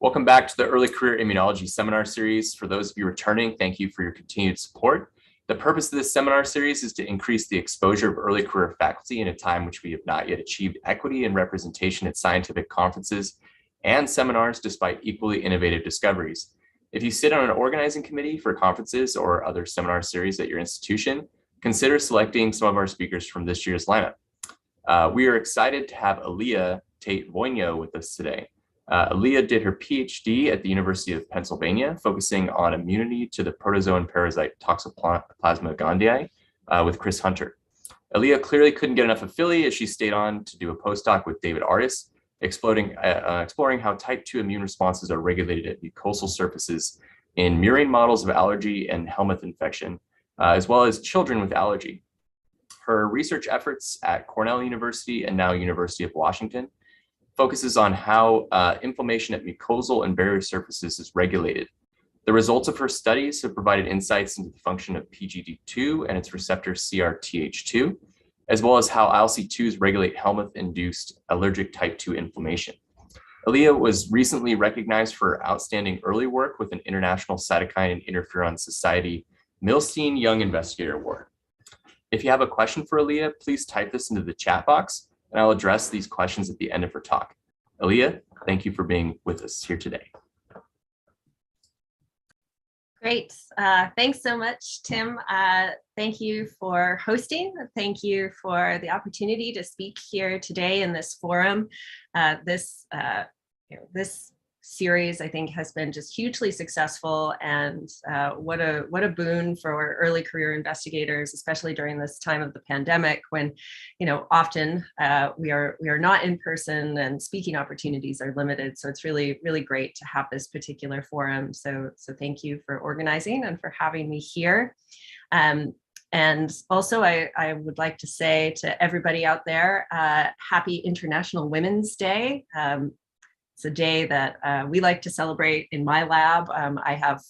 Welcome back to the Early Career Immunology Seminar Series. For those of you returning, thank you for your continued support. The purpose of this seminar series is to increase the exposure of early career faculty in a time which we have not yet achieved equity and representation at scientific conferences and seminars despite equally innovative discoveries. If you sit on an organizing committee for conferences or other seminar series at your institution, consider selecting some of our speakers from this year's lineup. We are excited to have Elia Tait Wojno with us today. Elia did her PhD at the University of Pennsylvania, focusing on immunity to the protozoan parasite Toxoplasma gondii with Chris Hunter. Elia clearly couldn't get enough of Philly as she stayed on to do a postdoc with David Artis, exploring how type 2 immune responses are regulated at mucosal surfaces in murine models of allergy and helminth infection, as well as children with allergy. Her research efforts at Cornell University and now University of Washington focuses on how inflammation at mucosal and barrier surfaces is regulated. The results of her studies have provided insights into the function of PGD2 and its receptor CRTH2, as well as how ILC2s regulate helminth-induced allergic type 2 inflammation. Elia was recently recognized for outstanding early work with an International Cytokine and Interferon Society Milstein Young Investigator Award. If you have a question for Elia, please type this into the chat box, and I'll address these questions at the end of her talk. Elia, thank you for being with us here today. Great. Thanks so much, Tim. Thank you for hosting. Thank you for the opportunity to speak here today in this forum. This series, I think, has been just hugely successful, and what a boon for early career investigators, especially during this time of the pandemic, when often we are not in person and speaking opportunities are limited. So it's really great to have this particular forum. So thank you for organizing and for having me here. And also, I would like to say to everybody out there, happy International Women's Day. It's a day that we like to celebrate in my lab. I have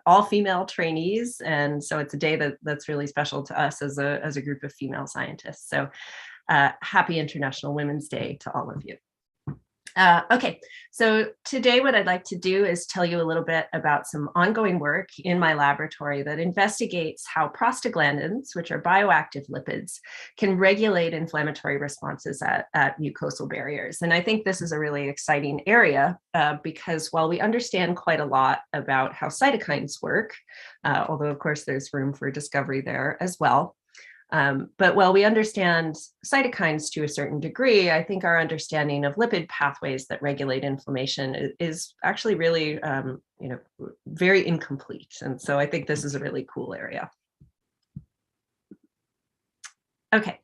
all female trainees, and so it's a day that's really special to us as a group of female scientists. So happy International Women's Day to all of you. Okay, so today what I'd like to do is tell you a little bit about some ongoing work in my laboratory that investigates how prostaglandins, which are bioactive lipids, can regulate inflammatory responses at mucosal barriers. And I think this is a really exciting area because while we understand quite a lot about how cytokines work, although of course there's room for discovery there as well, but while we understand cytokines to a certain degree, I think our understanding of lipid pathways that regulate inflammation is actually really, very incomplete. And so I think this is a really cool area. Okay,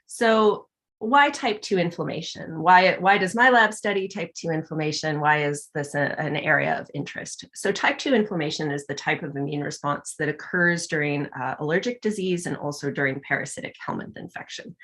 so why type 2 inflammation? Why does my lab study type 2 inflammation? Why is this an area of interest? So type 2 inflammation is the type of immune response that occurs during allergic disease and also during parasitic helminth infection.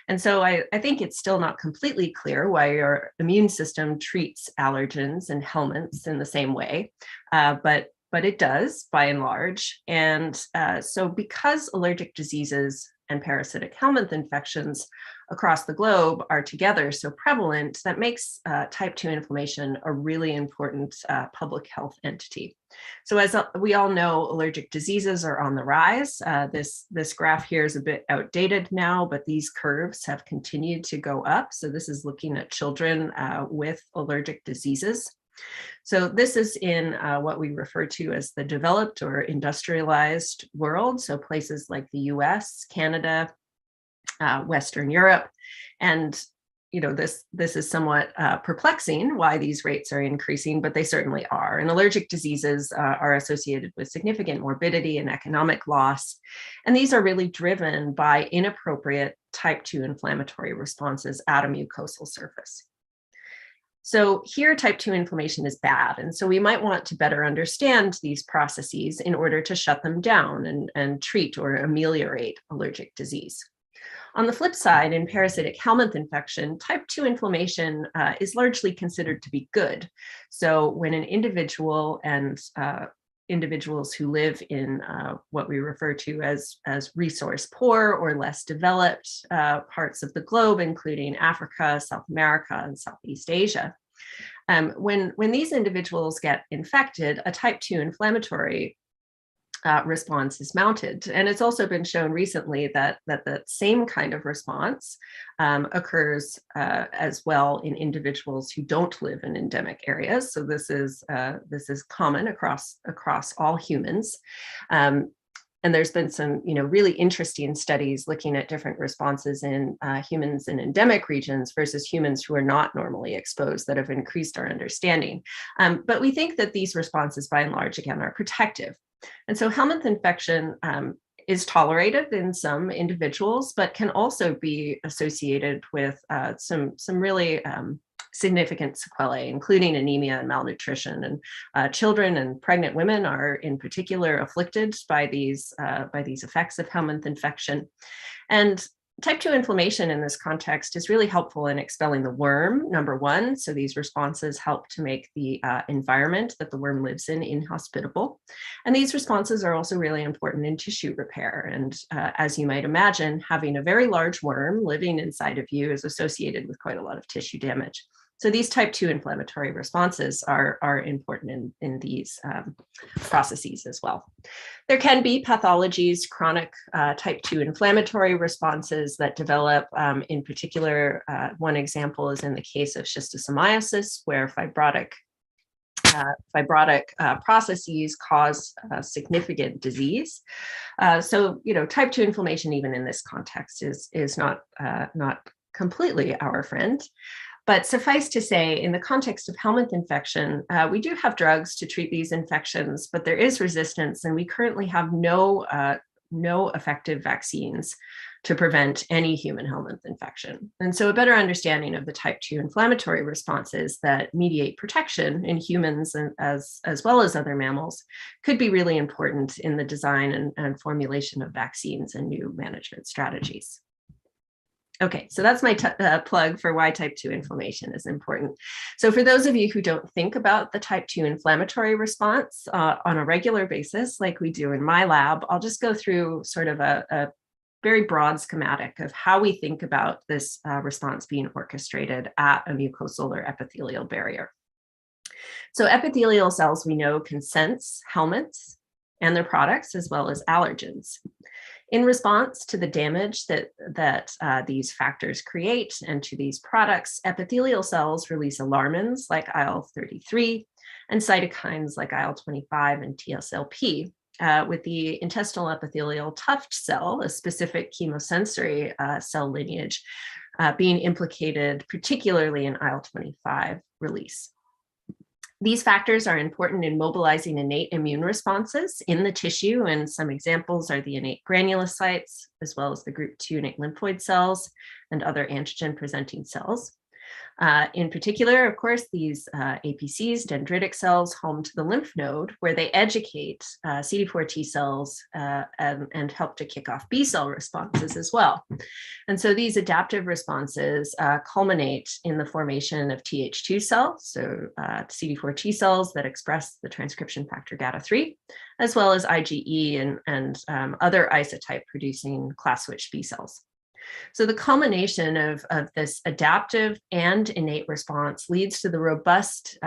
And so I think it's still not completely clear why your immune system treats allergens and helminths in the same way, but it does by and large. And so because allergic diseases and parasitic helminth infections across the globe are together so prevalent, that makes type 2 inflammation a really important public health entity. So as we all know, allergic diseases are on the rise. This graph here is a bit outdated now, but these curves have continued to go up. So this is looking at children with allergic diseases. So this is in what we refer to as the developed or industrialized world. So places like the US, Canada, Western Europe. And this is somewhat perplexing why these rates are increasing, but they certainly are. And allergic diseases are associated with significant morbidity and economic loss. And these are really driven by inappropriate type 2 inflammatory responses at a mucosal surface. So here, type 2 inflammation is bad. And so we might want to better understand these processes in order to shut them down and treat or ameliorate allergic disease. On the flip side, in parasitic helminth infection, type 2 inflammation is largely considered to be good. So when an individual and individuals who live in what we refer to as resource poor or less developed parts of the globe, including Africa, South America, and Southeast Asia, When these individuals get infected, a type 2 inflammatory response is mounted. And it's also been shown recently that the same kind of response occurs as well in individuals who don't live in endemic areas. So this is common across all humans. And there's been some, really interesting studies looking at different responses in humans in endemic regions versus humans who are not normally exposed that have increased our understanding. But we think that these responses, by and large, again, are protective. And so helminth infection is tolerated in some individuals, but can also be associated with some really significant sequelae, including anemia and malnutrition. And children and pregnant women are in particular afflicted by these effects of helminth infection. And type 2 inflammation in this context is really helpful in expelling the worm, number one. So these responses help to make the environment that the worm lives in inhospitable. And these responses are also really important in tissue repair. And as you might imagine, having a very large worm living inside of you is associated with quite a lot of tissue damage. So these type 2 inflammatory responses are important in these processes as well. There can be pathologies, chronic type 2 inflammatory responses that develop. In particular, one example is in the case of schistosomiasis, where fibrotic processes cause significant disease. So, type 2 inflammation, even in this context, is not completely our friend. But suffice to say, in the context of helminth infection, we do have drugs to treat these infections, but there is resistance, and we currently have no effective vaccines to prevent any human helminth infection. And so a better understanding of the type 2 inflammatory responses that mediate protection in humans and as well as other mammals could be really important in the design and formulation of vaccines and new management strategies. Okay, so that's my plug for why type 2 inflammation is important. So for those of you who don't think about the type 2 inflammatory response on a regular basis, like we do in my lab, I'll just go through sort of a very broad schematic of how we think about this response being orchestrated at a mucosal or epithelial barrier. So epithelial cells, we know, can sense helminths and their products, as well as allergens. In response to the damage that these factors create and to these products, epithelial cells release alarmins like IL-33 and cytokines like IL-25 and TSLP, with the intestinal epithelial tuft cell, a specific chemosensory cell lineage, being implicated particularly in IL-25 release. These factors are important in mobilizing innate immune responses in the tissue, and some examples are the innate granulocytes, as well as the group 2 innate lymphoid cells and other antigen-presenting cells. In particular, of course, these APCs, dendritic cells, home to the lymph node, where they educate CD4 T cells and help to kick off B cell responses as well. And so these adaptive responses culminate in the formation of Th2 cells, so CD4 T cells that express the transcription factor GATA3, as well as IgE and other isotype-producing class switch B cells. So the culmination of this adaptive and innate response leads to the robust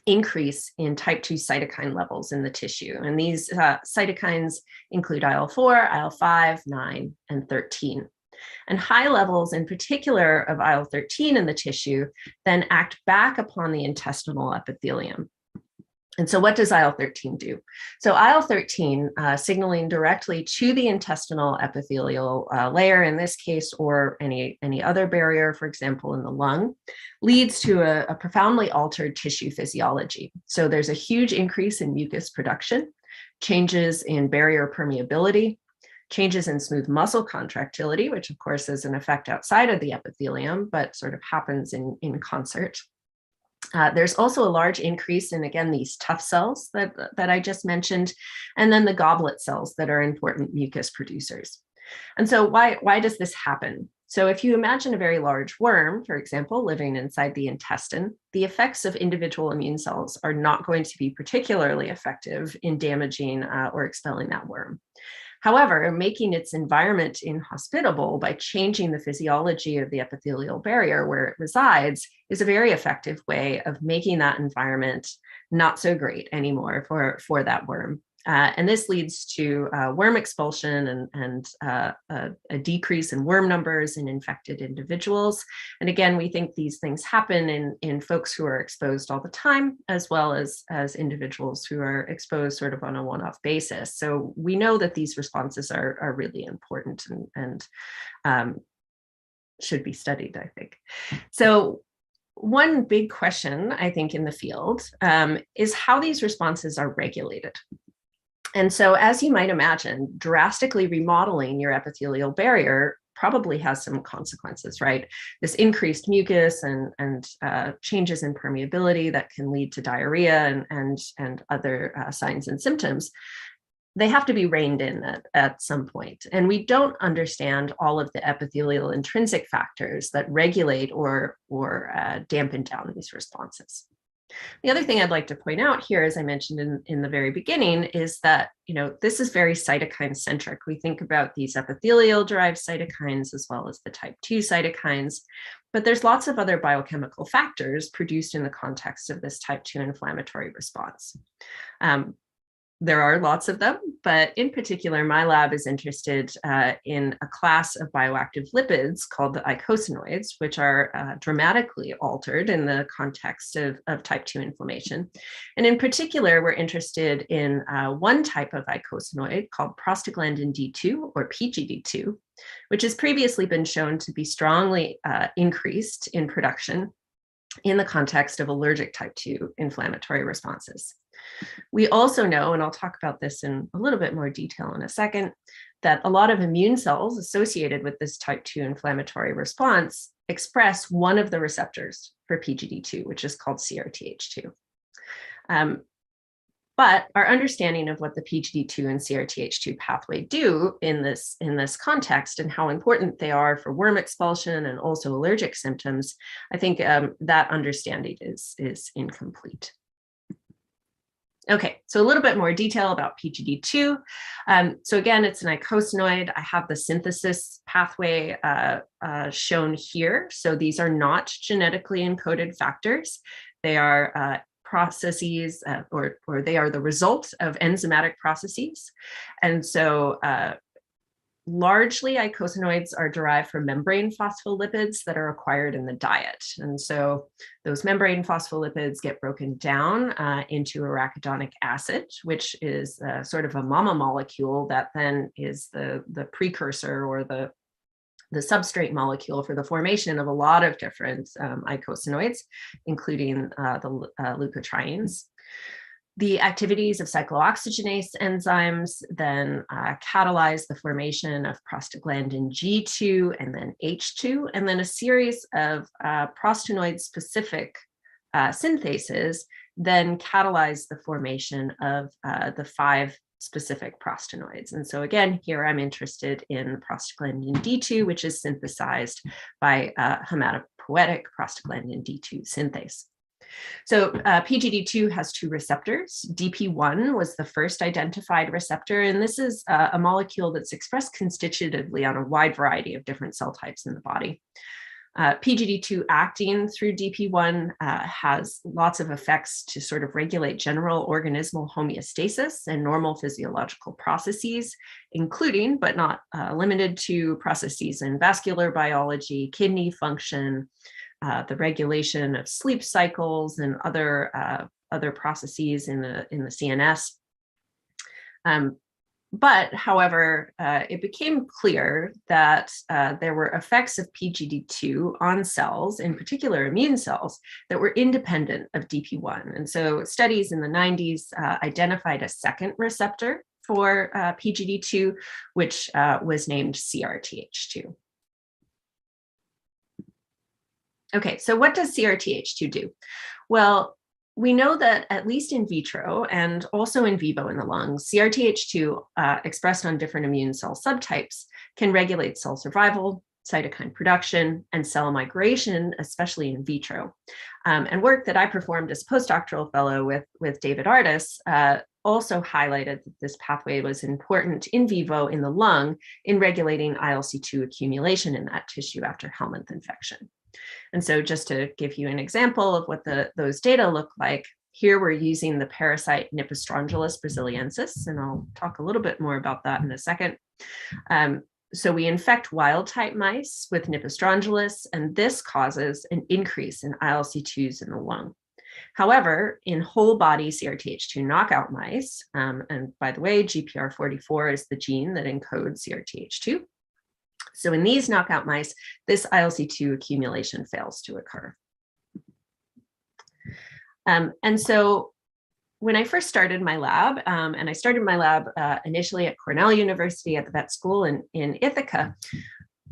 increase in type 2 cytokine levels in the tissue. And these cytokines include IL-4, IL-5, 9, and 13. And high levels in particular of IL-13 in the tissue then act back upon the intestinal epithelium. And so what does IL-13 do? So IL-13 signaling directly to the intestinal epithelial layer in this case, or any other barrier, for example, in the lung, leads to a profoundly altered tissue physiology. So there's a huge increase in mucus production, changes in barrier permeability, changes in smooth muscle contractility, which of course is an effect outside of the epithelium, but sort of happens in concert. There's also a large increase in, again, these tuft cells that I just mentioned, and then the goblet cells that are important mucus producers. And so why does this happen? So if you imagine a very large worm, for example, living inside the intestine, the effects of individual immune cells are not going to be particularly effective in damaging or expelling that worm. However, making its environment inhospitable by changing the physiology of the epithelial barrier where it resides is a very effective way of making that environment not so great anymore for that worm. And this leads to worm expulsion and a decrease in worm numbers in infected individuals. And again, we think these things happen in folks who are exposed all the time, as well as individuals who are exposed sort of on a one-off basis. So we know that these responses are really important and should be studied, I think. So one big question, I think, in the field is how these responses are regulated. And so, as you might imagine, drastically remodeling your epithelial barrier probably has some consequences, right? This increased mucus and changes in permeability that can lead to diarrhea and other signs and symptoms. They have to be reined in at some point. And we don't understand all of the epithelial intrinsic factors that regulate or dampen down these responses. The other thing I'd like to point out here, as I mentioned in the very beginning, is that, this is very cytokine centric. We think about these epithelial derived cytokines as well as the type 2 cytokines, but there's lots of other biochemical factors produced in the context of this type 2 inflammatory response. There are lots of them, but in particular, my lab is interested in a class of bioactive lipids called the eicosanoids, which are dramatically altered in the context of type 2 inflammation. And in particular, we're interested in one type of eicosanoid called prostaglandin D2 or PGD2, which has previously been shown to be strongly increased in production in the context of allergic type 2 inflammatory responses. We also know, and I'll talk about this in a little bit more detail in a second, that a lot of immune cells associated with this type 2 inflammatory response express one of the receptors for PGD2, which is called CRTH2. But our understanding of what the PGD2 and CRTH2 pathway do in this context and how important they are for worm expulsion and also allergic symptoms, I think that understanding is incomplete. Okay, so a little bit more detail about PGD2. So again, it's an eicosanoid. I have the synthesis pathway shown here. So these are not genetically encoded factors. They are processes or they are the result of enzymatic processes. And so largely eicosanoids are derived from membrane phospholipids that are acquired in the diet. And so those membrane phospholipids get broken down into arachidonic acid, which is sort of a mama molecule that then is the precursor or the substrate molecule for the formation of a lot of different eicosanoids, including the leukotrienes. The activities of cyclooxygenase enzymes then catalyze the formation of prostaglandin G2 and then H2, and then a series of prostanoid-specific synthases then catalyze the formation of the 5 specific prostanoids. And so again, here I'm interested in prostaglandin D2, which is synthesized by hematopoietic prostaglandin D2 synthase. So PGD2 has 2 receptors. DP1 was the first identified receptor, and this is a molecule that's expressed constitutively on a wide variety of different cell types in the body. PGD2 acting through DP1 has lots of effects to sort of regulate general organismal homeostasis and normal physiological processes, including, but not limited to, processes in vascular biology, kidney function, the regulation of sleep cycles and other processes in the CNS. But however, it became clear that there were effects of PGD2 on cells, in particular immune cells, that were independent of DP1. And so studies in the 90s identified a second receptor for PGD2, which was named CRTH2. Okay, so what does CRTH2 do? Well, we know that at least in vitro and also in vivo in the lungs, CRTH2 expressed on different immune cell subtypes can regulate cell survival, cytokine production, and cell migration, especially in vitro. And work that I performed as a postdoctoral fellow with David Artis also highlighted that this pathway was important in vivo in the lung in regulating ILC2 accumulation in that tissue after helminth infection. And so just to give you an example of what those data look like, here we're using the parasite Nipostrongylus brasiliensis, and I'll talk a little bit more about that in a second. So we infect wild type mice with Nipostrongylus, and this causes an increase in ILC2s in the lung. However, in whole body CRTH2 knockout mice, and by the way, Gpr444 is the gene that encodes CRTH2. So in these knockout mice, this ILC2 accumulation fails to occur. And so when I first started my lab, and I started my lab initially at Cornell University at the vet school in Ithaca,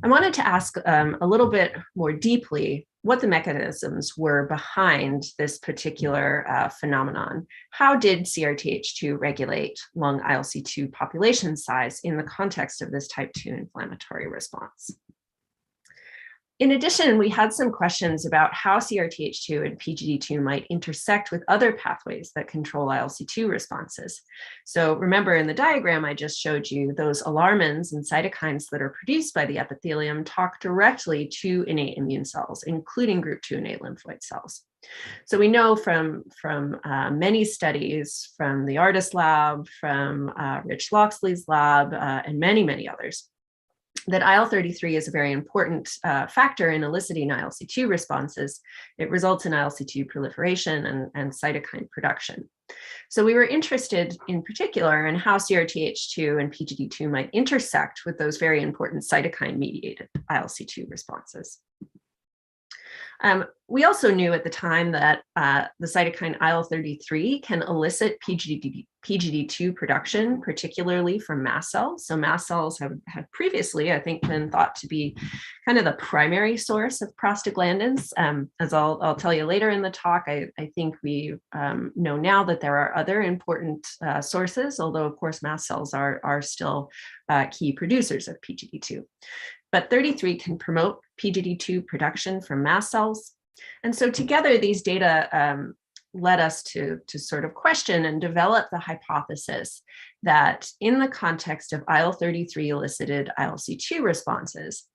I wanted to ask a little bit more deeply what the mechanisms were behind this particular phenomenon. How did CRTH2 regulate lung ILC2 population size in the context of this type 2 inflammatory response? In addition, we had some questions about how CRTH2 and PGD2 might intersect with other pathways that control ILC2 responses. So remember in the diagram I just showed you, those alarmins and cytokines that are produced by the epithelium talk directly to innate immune cells, including group 2 innate lymphoid cells. So we know from many studies from the Artis lab, from Rich Loxley's lab, and many, many others, that IL-33 is a very important factor in eliciting ILC2 responses. It results in ILC2 proliferation and cytokine production. So we were interested in particular in how CRTH2 and PGD2 might intersect with those very important cytokine-mediated ILC2 responses. We also knew at the time that the cytokine IL-33 can elicit PGD2 production, particularly from mast cells. So mast cells have previously, I think, been thought to be kind of the primary source of prostaglandins. As I'll tell you later in the talk, I think we know now that there are other important sources, although of course mast cells are still key producers of PGD2. But 33 can promote PGD2 production from mast cells. And so together, these data led us to sort of question and develop the hypothesis that in the context of IL-33 elicited ILC2 responses,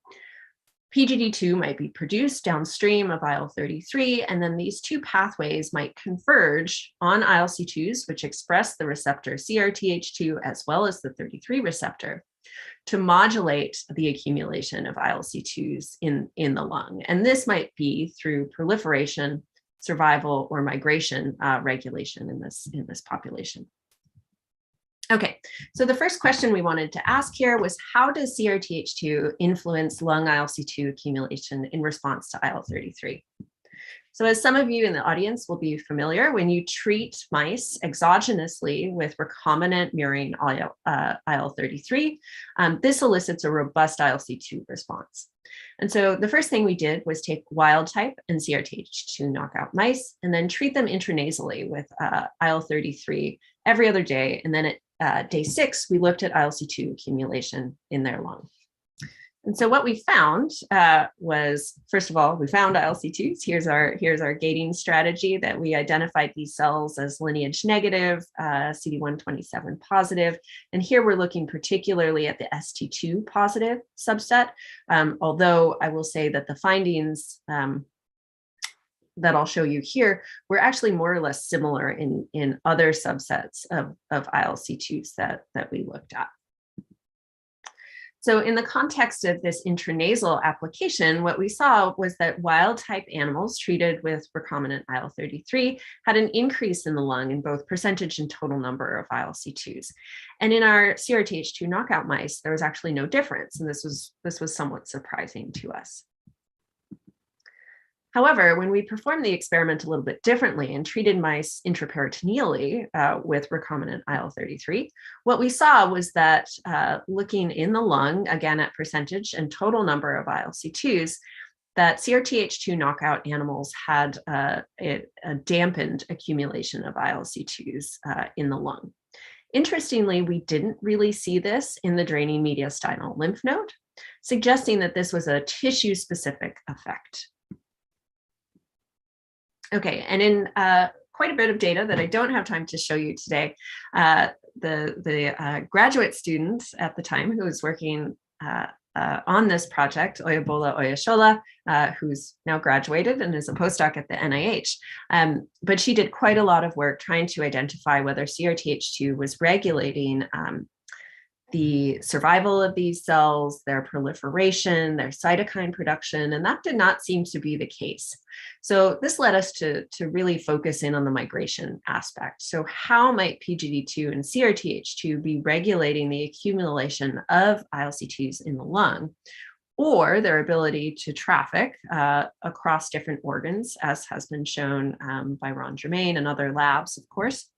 PGD2 might be produced downstream of IL-33, and then these two pathways might converge on ILC2s, which express the receptor CRTH2 as well as the 33 receptor, to modulate the accumulation of ILC2s in the lung. And this might be through proliferation, survival, or migration regulation in this population. Okay, so the first question we wanted to ask here was, how does CRTH2 influence lung ILC2 accumulation in response to IL-33? So as some of you in the audience will be familiar, when you treat mice exogenously with recombinant murine IL-33, this elicits a robust ILC2 response. And so the first thing we did was take wild type and CRTH2 knockout mice and then treat them intranasally with IL-33 every other day. And then at day 6, we looked at ILC2 accumulation in their lung. And so what we found was, first of all, we found ILC2s. Here's our gating strategy that we identified these cells as lineage negative, CD127 positive. And here we're looking particularly at the ST2 positive subset, although I will say that the findings that I'll show you here were actually more or less similar in other subsets of ILC2s that we looked at. So in the context of this intranasal application, what we saw was that wild type animals treated with recombinant IL-33 had an increase in the lung in both percentage and total number of ILC2s. And in our CRTH2 knockout mice, there was actually no difference. And this was somewhat surprising to us. However, when we performed the experiment a little bit differently and treated mice intraperitoneally with recombinant IL-33, what we saw was that looking in the lung, again at percentage and total number of ILC2s, that CRTH2 knockout animals had a dampened accumulation of ILC2s in the lung. Interestingly, we didn't really see this in the draining mediastinal lymph node, suggesting that this was a tissue-specific effect. Okay, and in quite a bit of data that I don't have time to show you today. The graduate student at the time who was working on this project, Oyebola Oyeshola, who's now graduated and is a postdoc at the NIH. But she did quite a lot of work trying to identify whether CRTH2 was regulating the survival of these cells, their proliferation, their cytokine production, and that did not seem to be the case. So this led us to really focus in on the migration aspect. So how might PGD2 and CRTH2 be regulating the accumulation of ILC2s in the lung, or their ability to traffic across different organs, as has been shown by Ron Germain and other labs, of course.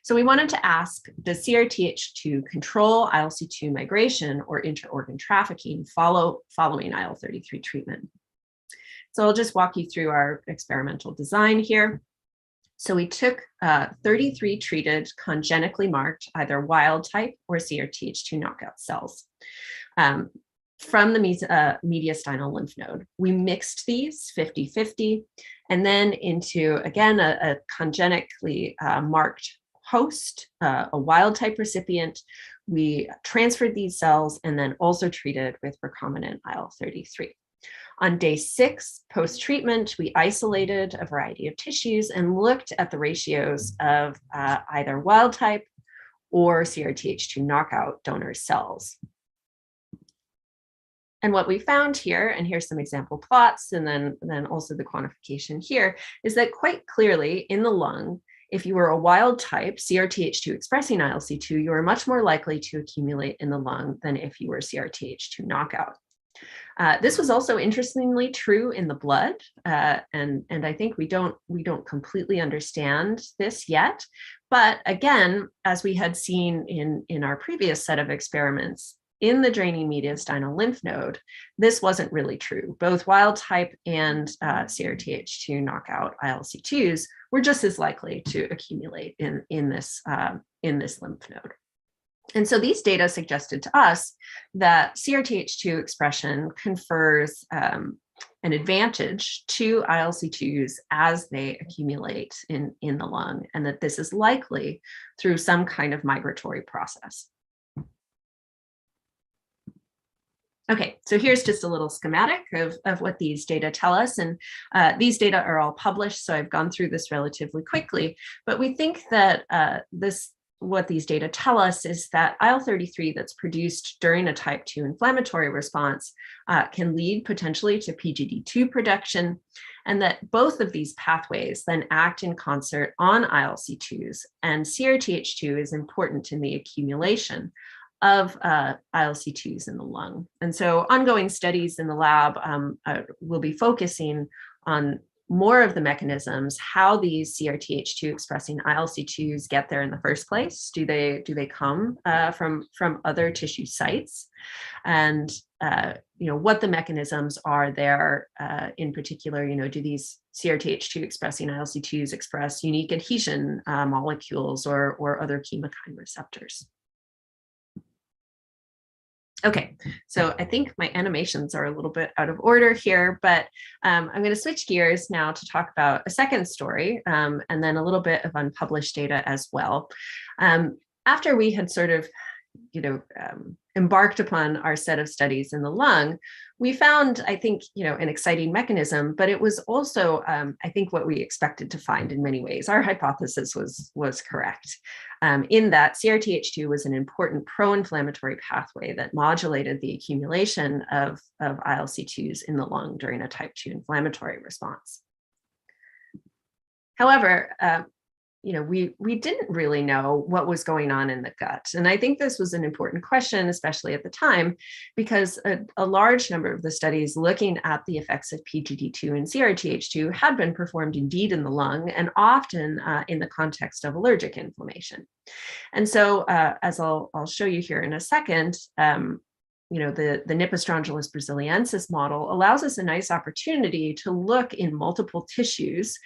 So we wanted to ask, does CRTH2 control ILC2 migration or inter-organ trafficking following IL-33 treatment? So I'll just walk you through our experimental design here. So we took 33 treated congenitally marked either wild type or CRTH2 knockout cells from the mediastinal lymph node. We mixed these 50-50 and then into, again, a congenitally marked host, a wild type recipient. We transferred these cells and then also treated with recombinant IL-33. On day 6 post-treatment, we isolated a variety of tissues and looked at the ratios of either wild type or CRTH2 knockout donor cells. And what we found here, and here's some example plots, and then also the quantification here, is that quite clearly in the lung, if you were a wild type CRTH2 expressing ILC2, you are much more likely to accumulate in the lung than if you were CRTH2 knockout. This was also interestingly true in the blood, and I think we don't completely understand this yet. But again, as we had seen in our previous set of experiments, in the draining mediastinal lymph node, this wasn't really true. Both wild type and CRTH2 knockout ILC2s were just as likely to accumulate in this lymph node. And so these data suggested to us that CRTH2 expression confers an advantage to ILC2s as they accumulate in the lung, and that this is likely through some kind of migratory process. Okay, so here's just a little schematic of what these data tell us. And these data are all published, so I've gone through this relatively quickly. But we think that what these data tell us is that IL-33 that's produced during a type 2 inflammatory response can lead potentially to PGD2 production, and that both of these pathways then act in concert on ILC2s, and CRTH2 is important in the accumulation of ILC2s in the lung. And so ongoing studies in the lab will be focusing on more of the mechanisms, how these CRTH2 expressing ILC2s get there in the first place. Do they come from other tissue sites? And what the mechanisms are there in particular, do these CRTH2 expressing ILC2s express unique adhesion molecules or other chemokine receptors? Okay, so I think my animations are a little bit out of order here, but I'm going to switch gears now to talk about a second story and then a little bit of unpublished data as well. After we had sort of, embarked upon our set of studies in the lung, we found, I think, an exciting mechanism, but it was also, I think, what we expected to find in many ways. Our hypothesis was correct in that CRTH2 was an important pro-inflammatory pathway that modulated the accumulation of ILC2s in the lung during a type 2 inflammatory response. However, we didn't really know what was going on in the gut. And I think this was an important question, especially at the time, because a large number of the studies looking at the effects of PGD2 and CRTH2 had been performed indeed in the lung, and often in the context of allergic inflammation. And so, as I'll show you here in a second, the Nipostrongylus brasiliensis model allows us a nice opportunity to look in multiple tissues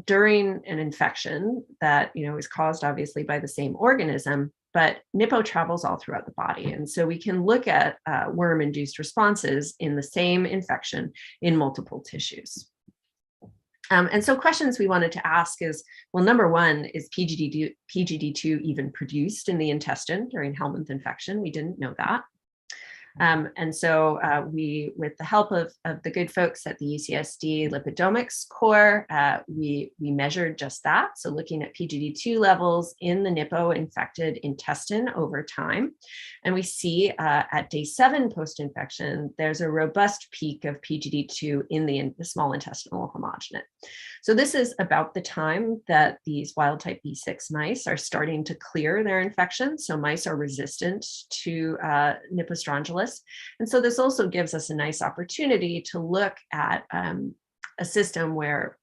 during an infection that is caused obviously by the same organism, but Nipo travels all throughout the body. And so we can look at worm-induced responses in the same infection in multiple tissues. And so questions we wanted to ask is, well, number one, is PGD2 even produced in the intestine during helminth infection? We didn't know that. And so we, with the help of the good folks at the UCSD lipidomics core, we measured just that. So looking at PGD2 levels in the Nipo-infected intestine over time. And we see at day 7 post-infection, there's a robust peak of PGD2 in the small intestinal homogenate. So this is about the time that these wild type B6 mice are starting to clear their infection. So mice are resistant to Nipostrongylus. And so this also gives us a nice opportunity to look at a system where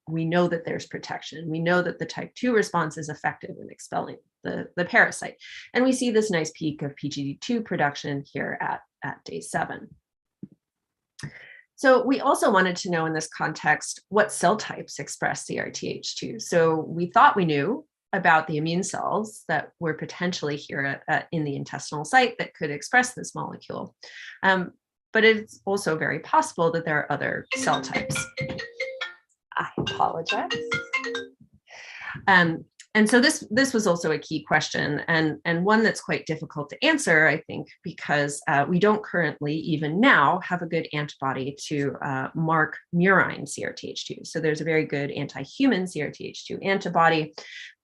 we know that there's protection. We know that the type 2 response is effective in expelling the parasite. And we see this nice peak of PGD2 production here at day 7. So we also wanted to know in this context what cell types express CRTH2. So we thought we knew about the immune cells that were potentially here in the intestinal site that could express this molecule. But it's also very possible that there are other cell types. I apologize. And so this was also a key question, and one that's quite difficult to answer, I think, because we don't currently, even now, have a good antibody to mark murine CRTH2. So there's a very good anti-human CRTH2 antibody,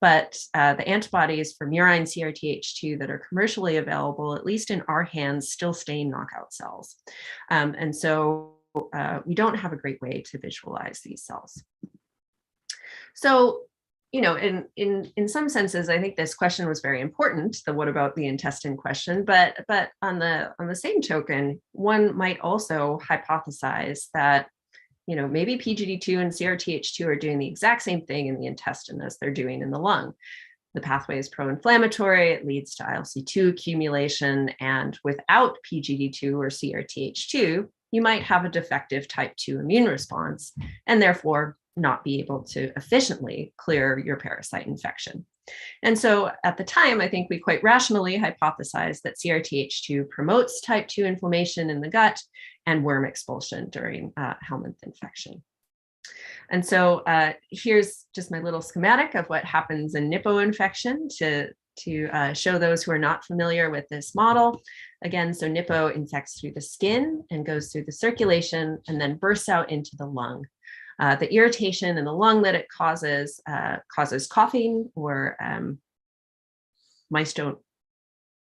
but the antibodies for murine CRTH2 that are commercially available, at least in our hands, still stain knockout cells. And so we don't have a great way to visualize these cells. So, you know, in some senses, I think this question was very important, the what about the intestine question, but on the same token, one might also hypothesize that, you know, maybe PGD2 and CRTH2 are doing the exact same thing in the intestine as they're doing in the lung. The pathway is pro-inflammatory, it leads to ILC2 accumulation, and without PGD2 or CRTH2, you might have a defective type 2 immune response, and therefore not be able to efficiently clear your parasite infection. And so at the time, I think we quite rationally hypothesized that CRTH2 promotes type 2 inflammation in the gut and worm expulsion during helminth infection. And so here's just my little schematic of what happens in Nipo infection to show those who are not familiar with this model. Again, so Nipo infects through the skin and goes through the circulation and then bursts out into the lung. The irritation in the lung that it causes causes coughing, or mice don't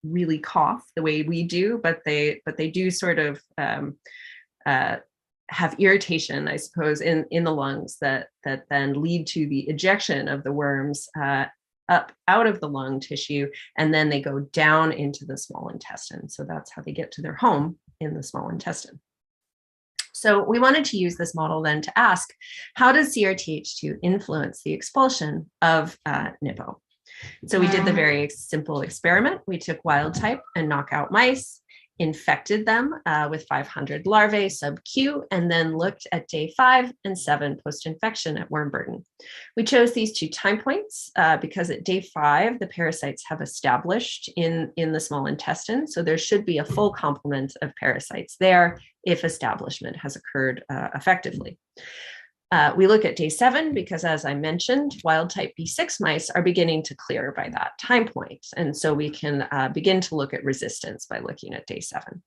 really cough the way we do, but they do sort of have irritation, I suppose, in the lungs that then lead to the ejection of the worms up out of the lung tissue, and then they go down into the small intestine. So that's how they get to their home in the small intestine. So we wanted to use this model then to ask, how does CRTH2 influence the expulsion of Nipo? So we did the very simple experiment. We took wild type and knockout mice, infected them with 500 larvae sub-Q, and then looked at day 5 and 7 post-infection at worm burden. We chose these 2 time points because at day 5, the parasites have established in the small intestine. So there should be a full complement of parasites there if establishment has occurred effectively. We look at day 7 because, as I mentioned, wild type B6 mice are beginning to clear by that time point. And so we can begin to look at resistance by looking at day 7.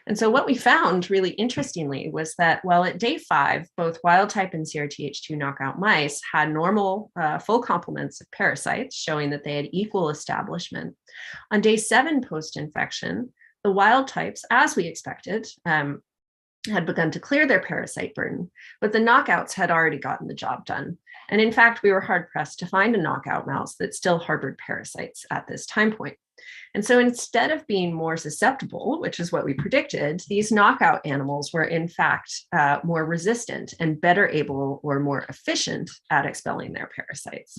And so what we found really interestingly was that while at day 5, both wild type and CRTH2 knockout mice had normal full complements of parasites, showing that they had equal establishment, on day 7 post-infection, the wild types, as we expected, had begun to clear their parasite burden, but the knockouts had already gotten the job done. And in fact, we were hard pressed to find a knockout mouse that still harbored parasites at this time point. And so instead of being more susceptible, which is what we predicted, these knockout animals were in fact more resistant and better able or more efficient at expelling their parasites.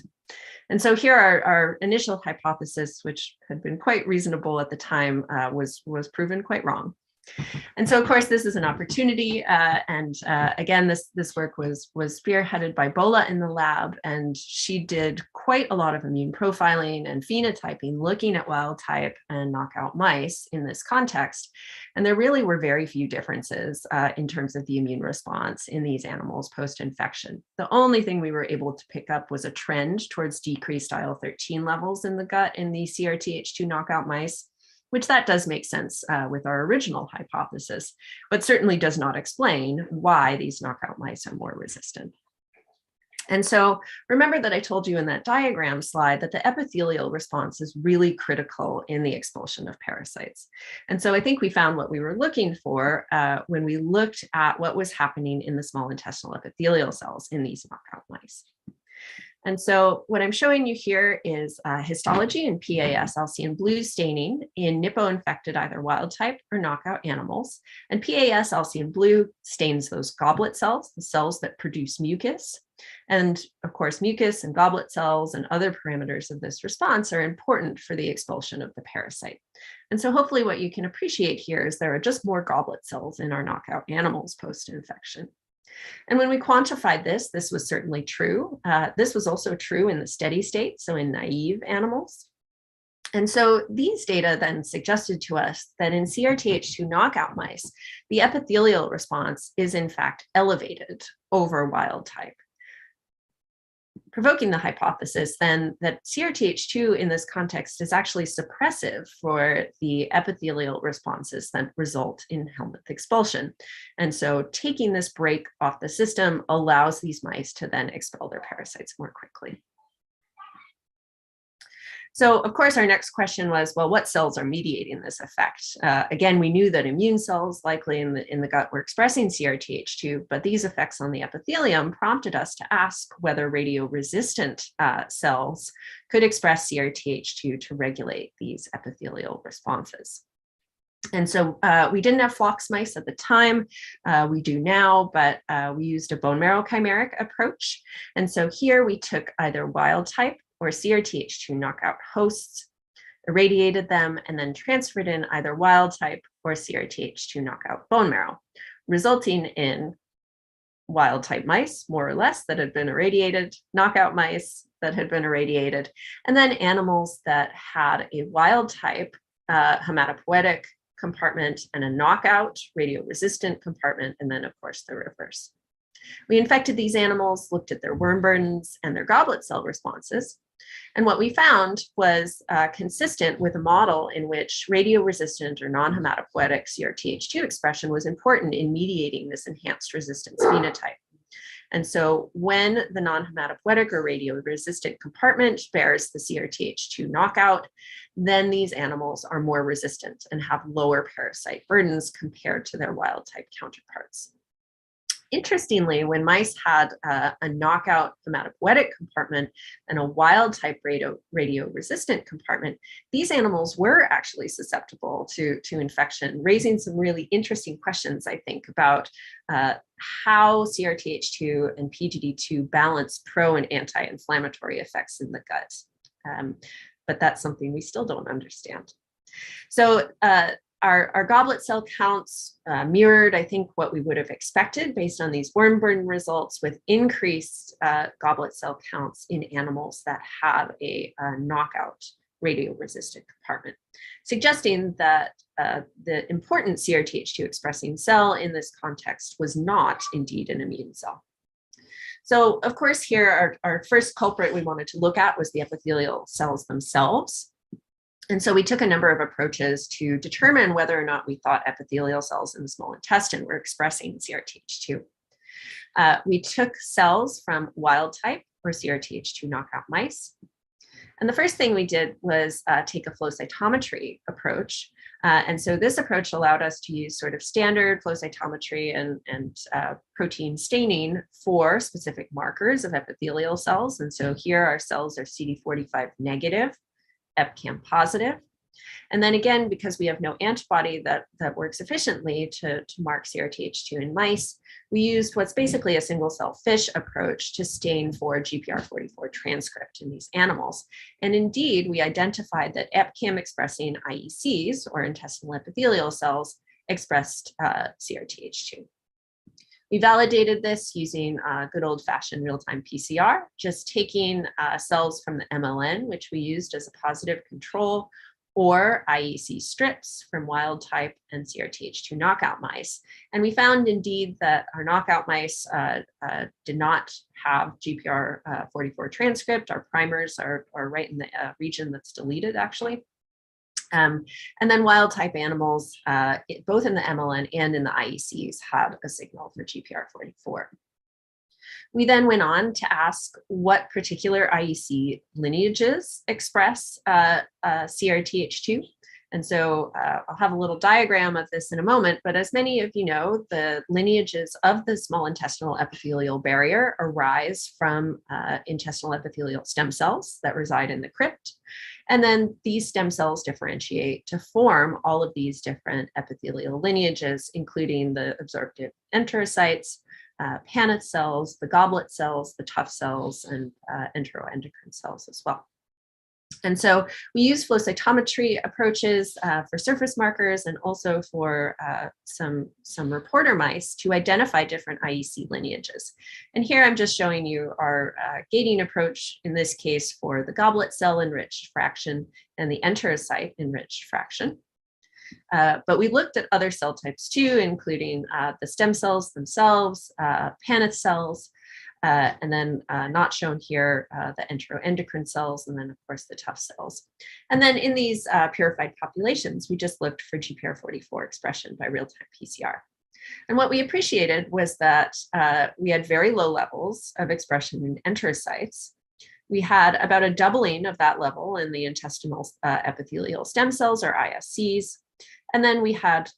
And so here our initial hypothesis, which had been quite reasonable at the time, was proven quite wrong. And so, of course, this is an opportunity. Again, this work was spearheaded by Bola in the lab, and she did quite a lot of immune profiling and phenotyping, looking at wild type and knockout mice in this context. And there really were very few differences in terms of the immune response in these animals post-infection. The only thing we were able to pick up was a trend towards decreased IL-13 levels in the gut in the CRTH2 knockout mice, which that does make sense with our original hypothesis, but certainly does not explain why these knockout mice are more resistant. And so remember that I told you in that diagram slide that the epithelial response is really critical in the expulsion of parasites. And so I think we found what we were looking for when we looked at what was happening in the small intestinal epithelial cells in these knockout mice. And so what I'm showing you here is histology and PAS-LC in blue staining in Nippo-infected either wild type or knockout animals. And PAS-LC in blue stains those goblet cells, the cells that produce mucus. And of course, mucus and goblet cells and other parameters of this response are important for the expulsion of the parasite. And so hopefully what you can appreciate here is there are just more goblet cells in our knockout animals post-infection. And when we quantified this, this was certainly true. This was also true in the steady state, so in naive animals. And so these data then suggested to us that in CRTH2 knockout mice, the epithelial response is in fact elevated over wild type, provoking the hypothesis then that CRTH2 in this context is actually suppressive for the epithelial responses that result in helminth expulsion. And so taking this break off the system allows these mice to then expel their parasites more quickly. So of course, our next question was, well, what cells are mediating this effect? Again, we knew that immune cells likely in the gut were expressing CRTH2, but these effects on the epithelium prompted us to ask whether radio-resistant cells could express CRTH2 to regulate these epithelial responses. And so we didn't have flox mice at the time, we do now, but we used a bone marrow chimeric approach. And so here we took either wild type or CRTH2 knockout hosts, irradiated them, and then transferred in either wild type or CRTH2 knockout bone marrow, resulting in wild type mice, more or less, that had been irradiated, knockout mice that had been irradiated, and then animals that had a wild type hematopoietic compartment and a knockout radio-resistant compartment, and then of course the reverse. We infected these animals, looked at their worm burdens and their goblet cell responses. And what we found was consistent with a model in which radio-resistant or non-hematopoietic CRTH2 expression was important in mediating this enhanced resistance phenotype. And so when the non-hematopoietic or radio-resistant compartment bears the CRTH2 knockout, then these animals are more resistant and have lower parasite burdens compared to their wild-type counterparts. Interestingly, when mice had a knockout hematopoietic compartment and a wild-type radio-resistant compartment, these animals were actually susceptible to infection, raising some really interesting questions, I think, about how CRTH2 and PGD2 balance pro and anti-inflammatory effects in the gut. But that's something we still don't understand. So our goblet cell counts mirrored, I think, what we would have expected based on these worm burden results, with increased goblet cell counts in animals that have a knockout radio-resistant compartment, suggesting that the important CRTH2 expressing cell in this context was not indeed an immune cell. So of course here, our first culprit we wanted to look at was the epithelial cells themselves. And so we took a number of approaches to determine whether or not we thought epithelial cells in the small intestine were expressing CRTH2. We took cells from wild type or CRTH2 knockout mice. And the first thing we did was take a flow cytometry approach. And so this approach allowed us to use sort of standard flow cytometry and protein staining for specific markers of epithelial cells. And so here our cells are CD45 negative, EpCAM positive. And then again, because we have no antibody that works efficiently to mark CRTH2 in mice, we used what's basically a single cell FISH approach to stain for Gpr444 transcript in these animals. And indeed, we identified that EpCAM expressing IECs, or intestinal epithelial cells, expressed CRTH2. We validated this using good old-fashioned real-time PCR, just taking cells from the MLN, which we used as a positive control, or IEC strips from wild type and CRTH2 knockout mice. And we found indeed that our knockout mice did not have Gpr444 transcript. Our primers are right in the region that's deleted, actually. And then wild type animals, both in the MLN and in the IECs, had a signal for Gpr44. We then went on to ask what particular IEC lineages express CRTH2. And so I'll have a little diagram of this in a moment, but as many of you know, the lineages of the small intestinal epithelial barrier arise from intestinal epithelial stem cells that reside in the crypt. And then these stem cells differentiate to form all of these different epithelial lineages, including the absorptive enterocytes, Paneth cells, the goblet cells, the tuft cells, and enteroendocrine cells as well. And so we use flow cytometry approaches for surface markers and also for some reporter mice to identify different IEC lineages. And here I'm just showing you our gating approach, in this case for the goblet cell enriched fraction and the enterocyte enriched fraction. But we looked at other cell types too, including the stem cells themselves, Paneth cells, and then not shown here, the enteroendocrine cells, and then of course the tuft cells. And then in these purified populations, we just looked for Gpr44 expression by real-time PCR. And what we appreciated was that we had very low levels of expression in enterocytes. We had about a doubling of that level in the intestinal epithelial stem cells, or ISCs. And then we had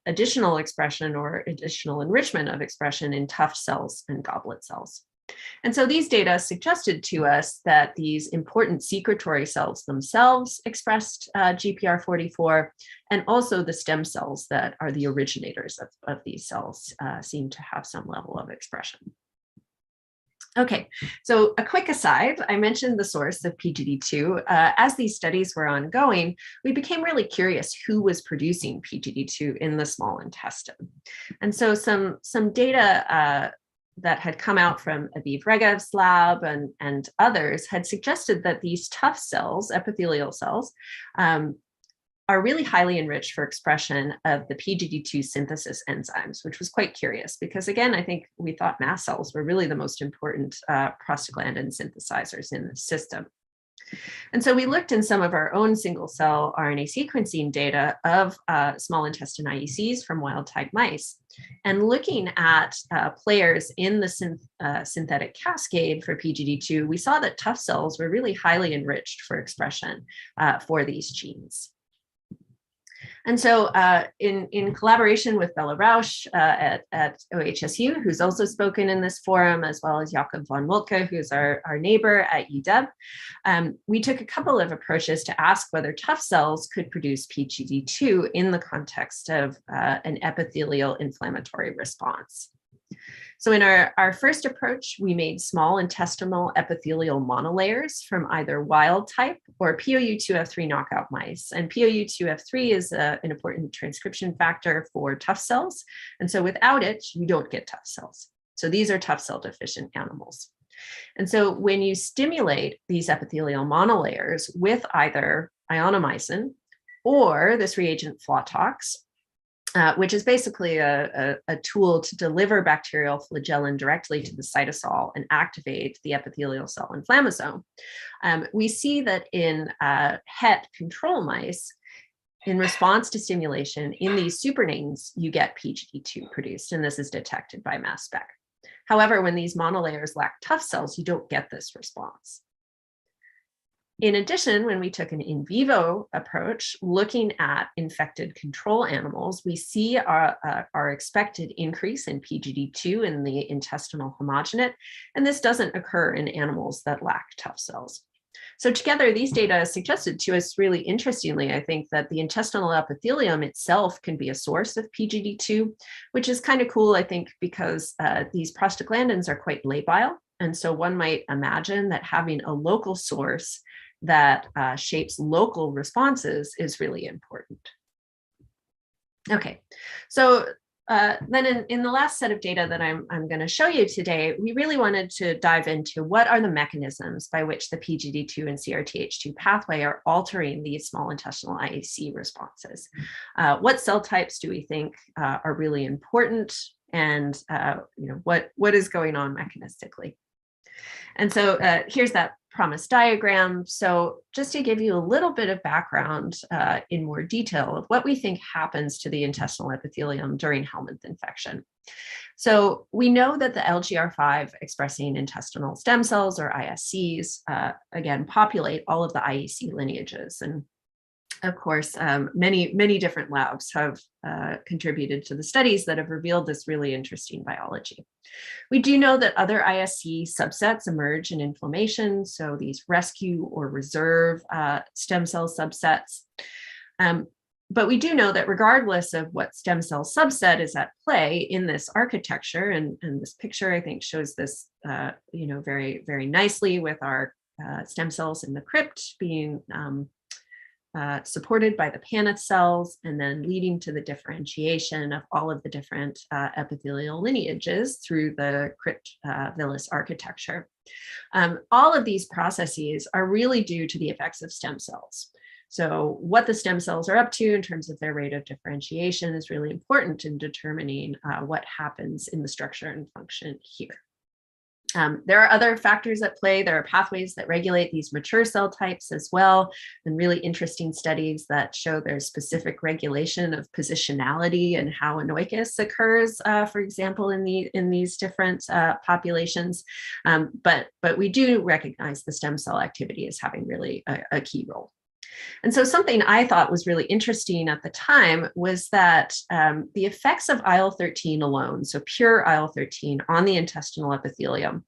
additional expression or additional enrichment of expression in tuft cells and goblet cells. And so these data suggested to us that these important secretory cells themselves expressed Gpr44, and also the stem cells that are the originators of these cells seem to have some level of expression. Okay, so a quick aside, I mentioned the source of PGD2. As these studies were ongoing, we became really curious who was producing PGD2 in the small intestine. And so some data that had come out from Aviv Regev's lab and others had suggested that these tuft cells, epithelial cells, are really highly enriched for expression of the PGD2 synthesis enzymes, which was quite curious because, again, I think we thought mast cells were really the most important prostaglandin synthesizers in the system. And so we looked in some of our own single cell RNA sequencing data of small intestine IECs from wild type mice. And looking at players in the synthetic cascade for PGD2, we saw that tuft cells were really highly enriched for expression for these genes. And so in collaboration with Bella Rausch at OHSU, who's also spoken in this forum, as well as Jakob von Moltke, who's our neighbor at UW, we took a couple of approaches to ask whether tuft cells could produce PGD2 in the context of an epithelial inflammatory response. So in our first approach, we made small intestinal epithelial monolayers from either wild type or POU2F3 knockout mice. And POU2F3 is an important transcription factor for tuft cells. And so without it, you don't get tuft cells. So these are tuft cell deficient animals. And so when you stimulate these epithelial monolayers with either ionomycin or this reagent Flotox, which is basically a tool to deliver bacterial flagellin directly to the cytosol and activate the epithelial cell inflammasome. We see that in het control mice, in response to stimulation in these supernames, you get PGD2 produced, and this is detected by mass spec. However, when these monolayers lack tuft cells, you don't get this response. In addition, when we took an in vivo approach, looking at infected control animals, we see our expected increase in PGD2 in the intestinal homogenate, and this doesn't occur in animals that lack tuft cells. So together, these data suggested to us really interestingly, I think, that the intestinal epithelium itself can be a source of PGD2, which is kind of cool, I think, because these prostaglandins are quite labile. And so one might imagine that having a local source that shapes local responses is really important. Okay, so then in the last set of data that I'm going to show you today, we really wanted to dive into what are the mechanisms by which the PGD2 and CRTH2 pathway are altering these small intestinal IAC responses. What cell types do we think are really important, and what is going on mechanistically? And so here's that promise diagram. So just to give you a little bit of background in more detail of what we think happens to the intestinal epithelium during helminth infection. So we know that the LGR5 expressing intestinal stem cells, or ISCs, again, populate all of the IEC lineages. And of course, many different labs have contributed to the studies that have revealed this really interesting biology. We do know that other ISC subsets emerge in inflammation, so these rescue or reserve stem cell subsets. But we do know that regardless of what stem cell subset is at play in this architecture, and this picture I think shows this very, very nicely with our stem cells in the crypt being supported by the Paneth cells, and then leading to the differentiation of all of the different epithelial lineages through the crypt villus architecture. All of these processes are really due to the effects of stem cells. So what the stem cells are up to in terms of their rate of differentiation is really important in determining what happens in the structure and function here. There are other factors at play. There are pathways that regulate these mature cell types as well, and really interesting studies that show there's specific regulation of positionality and how anoikis occurs, for example, in these different populations. But we do recognize the stem cell activity as having really a key role. And so something I thought was really interesting at the time was that the effects of IL-13 alone, so pure IL-13 on the intestinal epithelium,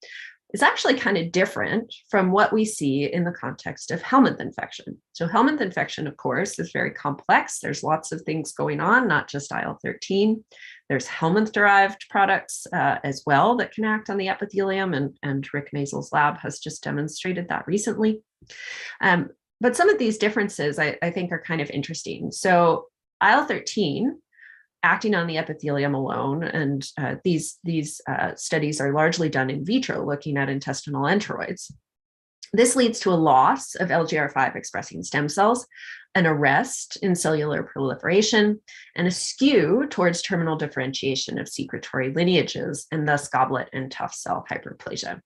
is actually kind of different from what we see in the context of helminth infection. So helminth infection, of course, is very complex. There's lots of things going on, not just IL-13. There's helminth-derived products as well that can act on the epithelium, and Rick Mazel's lab has just demonstrated that recently. But some of these differences I think are kind of interesting. So IL-13 acting on the epithelium alone, and these studies are largely done in vitro, looking at intestinal enteroids. This leads to a loss of LGR5 expressing stem cells, an arrest in cellular proliferation, and a skew towards terminal differentiation of secretory lineages, and thus goblet and tuft cell hyperplasia.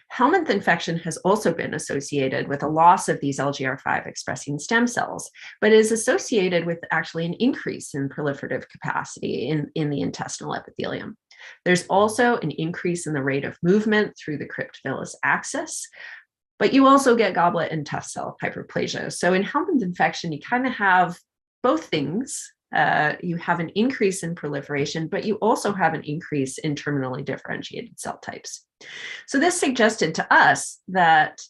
Helminth infection has also been associated with a loss of these LGR5 expressing stem cells, but is associated with actually an increase in proliferative capacity in the intestinal epithelium. There's also an increase in the rate of movement through the crypt villus axis, but you also get goblet and tuft cell hyperplasia. So in helminth infection, you kind of have both things. You have an increase in proliferation, but you also have an increase in terminally differentiated cell types. So this suggested to us that,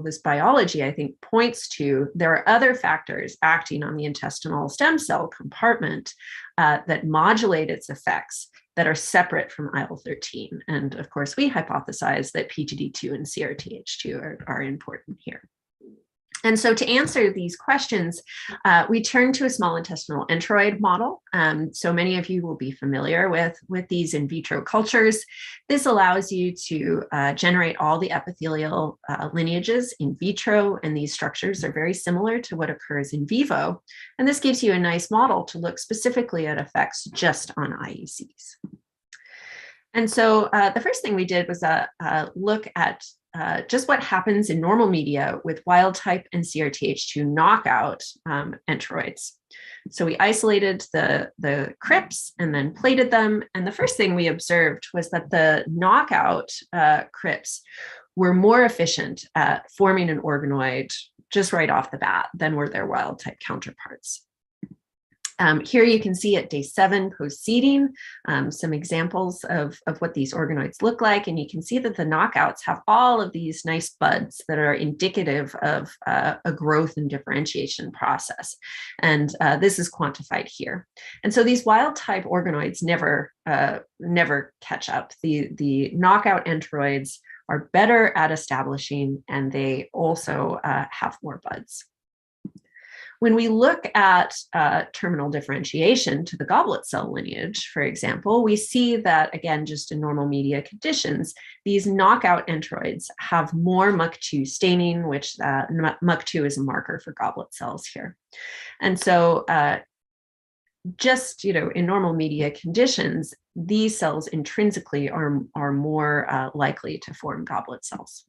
this biology, I think, points to there are other factors acting on the intestinal stem cell compartment that modulate its effects that are separate from IL-13. And of course, we hypothesize that PGD2 and CRTH2 are important here. And so to answer these questions, we turn to a small intestinal enteroid model. So many of you will be familiar with these in vitro cultures. This allows you to generate all the epithelial lineages in vitro, and these structures are very similar to what occurs in vivo. And this gives you a nice model to look specifically at effects just on IECs. And so the first thing we did was look at just what happens in normal media with wild type and CRTH2 knockout enteroids. So we isolated the crypts and then plated them. And the first thing we observed was that the knockout crypts were more efficient at forming an organoid just right off the bat than were their wild type counterparts. Here you can see at day 7 post-seeding some examples of what these organoids look like, and you can see that the knockouts have all of these nice buds that are indicative of a growth and differentiation process, and this is quantified here. And so these wild-type organoids never catch up. The knockout enteroids are better at establishing, and they also have more buds. When we look at terminal differentiation to the goblet cell lineage, for example, we see that, again, just in normal media conditions, these knockout enteroids have more MUC2 staining, which MUC2 is a marker for goblet cells here. And so just, in normal media conditions, these cells intrinsically are more likely to form goblet cells.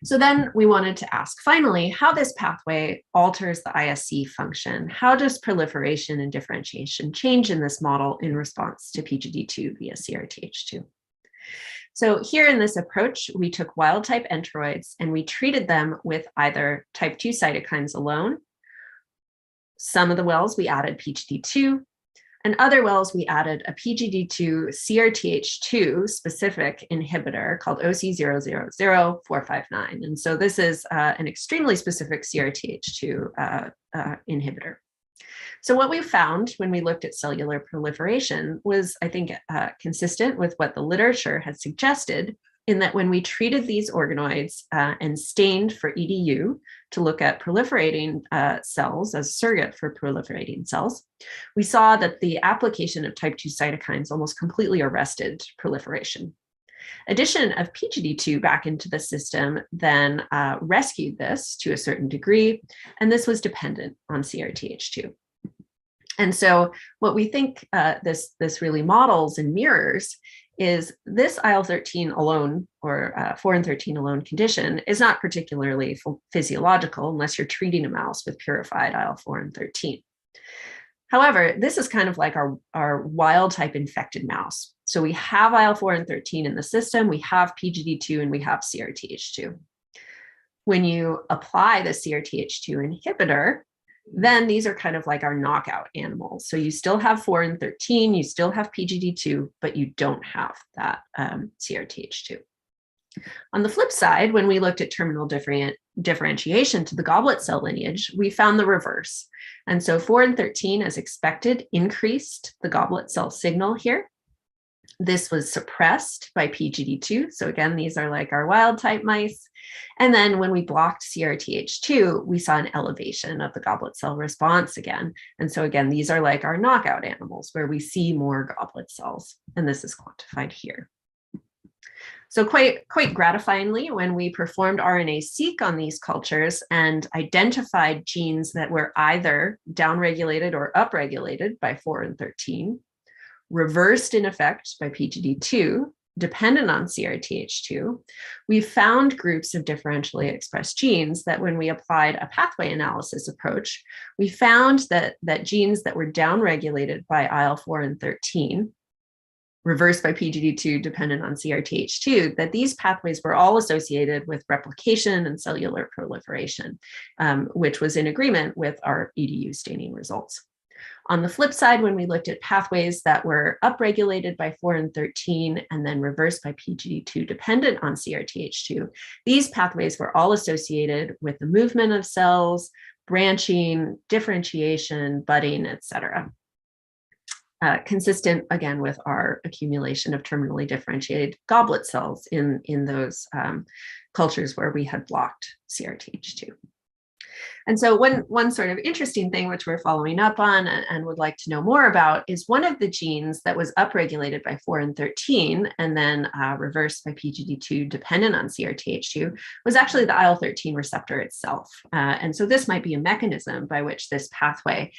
So then we wanted to ask, finally, how this pathway alters the ISC function. How does proliferation and differentiation change in this model in response to PGD2 via CRTH2? So here in this approach, we took wild type enteroids and we treated them with either type 2 cytokines alone. Some of the wells we added PGD2, and other wells we added a PGD2 CRTH2 specific inhibitor called OC000459. And so this is an extremely specific CRTH2 inhibitor. So what we found when we looked at cellular proliferation was, I think, consistent with what the literature had suggested, in that when we treated these organoids and stained for EDU to look at proliferating cells as a surrogate for proliferating cells, we saw that the application of type 2 cytokines almost completely arrested proliferation. Addition of PGD2 back into the system then rescued this to a certain degree, and this was dependent on CRTH2. And so what we think this really models and mirrors is this IL-13 alone, or 4 and 13 alone condition, is not particularly physiological unless you're treating a mouse with purified IL-4 and 13. However, this is kind of like our wild type infected mouse. So we have IL-4 and 13 in the system, we have PGD2, and we have CRTH2. When you apply the CRTH2 inhibitor, then these are kind of like our knockout animals. So you still have 4 and 13, you still have PGD2, but you don't have that CRTH2. On the flip side, when we looked at terminal differentiation to the goblet cell lineage, we found the reverse. And so 4 and 13, as expected, increased the goblet cell signal here. This was suppressed by PGD2. So again, these are like our wild type mice. And then when we blocked CRTH2, we saw an elevation of the goblet cell response again. And so again, these are like our knockout animals where we see more goblet cells. And this is quantified here. So quite gratifyingly, when we performed RNA-seq on these cultures and identified genes that were either downregulated or upregulated by 4 and 13, reversed in effect by PGD2, dependent on CRTH2, we found groups of differentially expressed genes that when we applied a pathway analysis approach, we found that genes that were downregulated by IL-4 and 13, reversed by PGD2, dependent on CRTH2, that these pathways were all associated with replication and cellular proliferation, which was in agreement with our EDU staining results. On the flip side, when we looked at pathways that were upregulated by 4 and 13 and then reversed by PGD2 dependent on CRTH2, these pathways were all associated with the movement of cells, branching, differentiation, budding, etc. Consistent, again, with our accumulation of terminally differentiated goblet cells in those cultures where we had blocked CRTH2. And so one sort of interesting thing which we're following up on and would like to know more about is one of the genes that was upregulated by 4 and 13 and then reversed by PGD2 dependent on CRTH2 was actually the IL-13 receptor itself. And so this might be a mechanism by which this pathway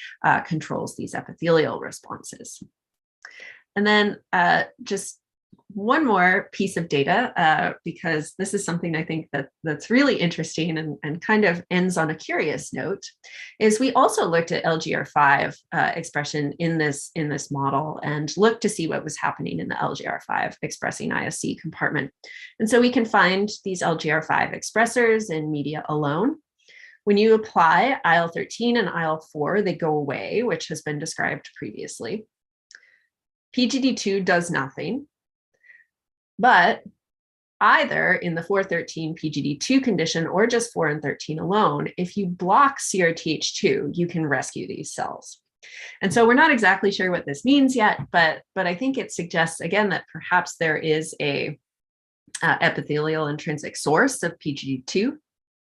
controls these epithelial responses. And then just one more piece of data, because this is something I think that's really interesting and kind of ends on a curious note, is we also looked at LGR5 expression in this model and looked to see what was happening in the LGR5 expressing ISC compartment. And so we can find these LGR5 expressors in media alone. When you apply IL-13 and IL-4, they go away, which has been described previously. PGD2 does nothing. But either in the 413 PGD2 condition or just 4 and 13 alone, if you block CRTH2, you can rescue these cells. And so we're not exactly sure what this means yet, but I think it suggests, again, that perhaps there is a epithelial intrinsic source of PGD2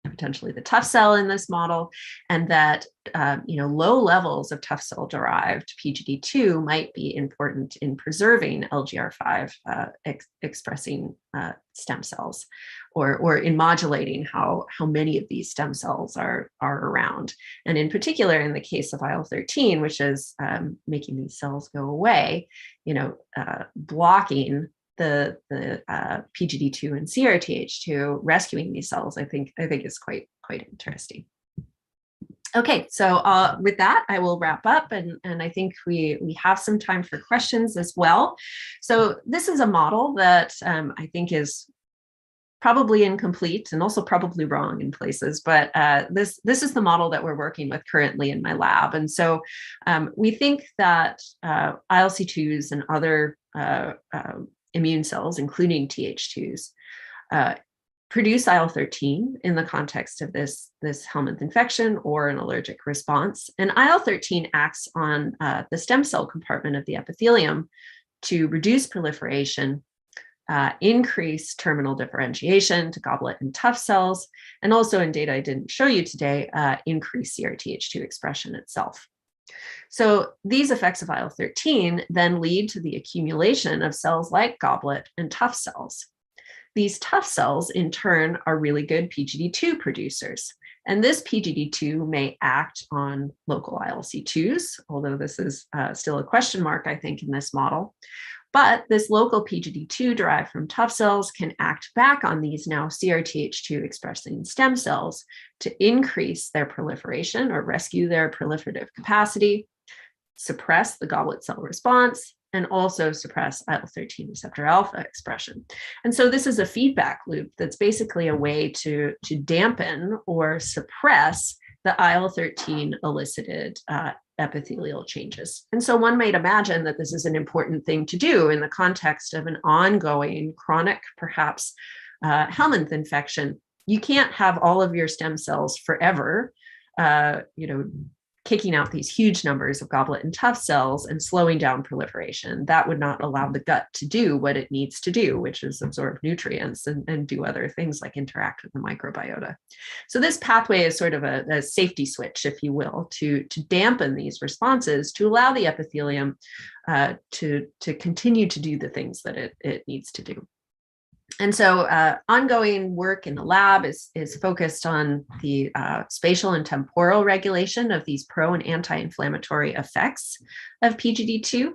potentially the tough cell in this model, and that low levels of tough cell derived PGD2 might be important in preserving LGR5 expressing stem cells, or in modulating how many of these stem cells are around. And in particular, in the case of IL-13, which is making these cells go away, blocking the PGD2 and CRTH2, rescuing these cells, I think is quite interesting. Okay, so with that, I will wrap up, and I think we have some time for questions as well. So this is a model that I think is probably incomplete and also probably wrong in places, but this is the model that we're working with currently in my lab. And so we think that ILC2s and other immune cells, including Th2s, produce IL-13 in the context of this helminth infection or an allergic response. And IL-13 acts on the stem cell compartment of the epithelium to reduce proliferation, increase terminal differentiation to goblet and tough cells, and also, in data I didn't show you today, increase CRTH2 expression itself. So these effects of IL-13 then lead to the accumulation of cells like goblet and tough cells. These tough cells, in turn, are really good PGD2 producers. And this PGD2 may act on local ILC2s, although this is still a question mark, I think, in this model. But this local PGD2 derived from tough cells can act back on these now CRTH2 expressing stem cells to increase their proliferation or rescue their proliferative capacity, suppress the goblet cell response, and also suppress IL-13 receptor alpha expression. And so this is a feedback loop that's basically a way to dampen or suppress the IL-13 elicited epithelial changes. And so one might imagine that this is an important thing to do in the context of an ongoing chronic, perhaps helminth infection. You can't have all of your stem cells forever, kicking out these huge numbers of goblet and tough cells and slowing down proliferation. That would not allow the gut to do what it needs to do, which is absorb nutrients and do other things like interact with the microbiota. So this pathway is sort of a safety switch, if you will, to dampen these responses, to allow the epithelium to continue to do the things that it needs to do. And so ongoing work in the lab is focused on the spatial and temporal regulation of these pro and anti-inflammatory effects of PGD2.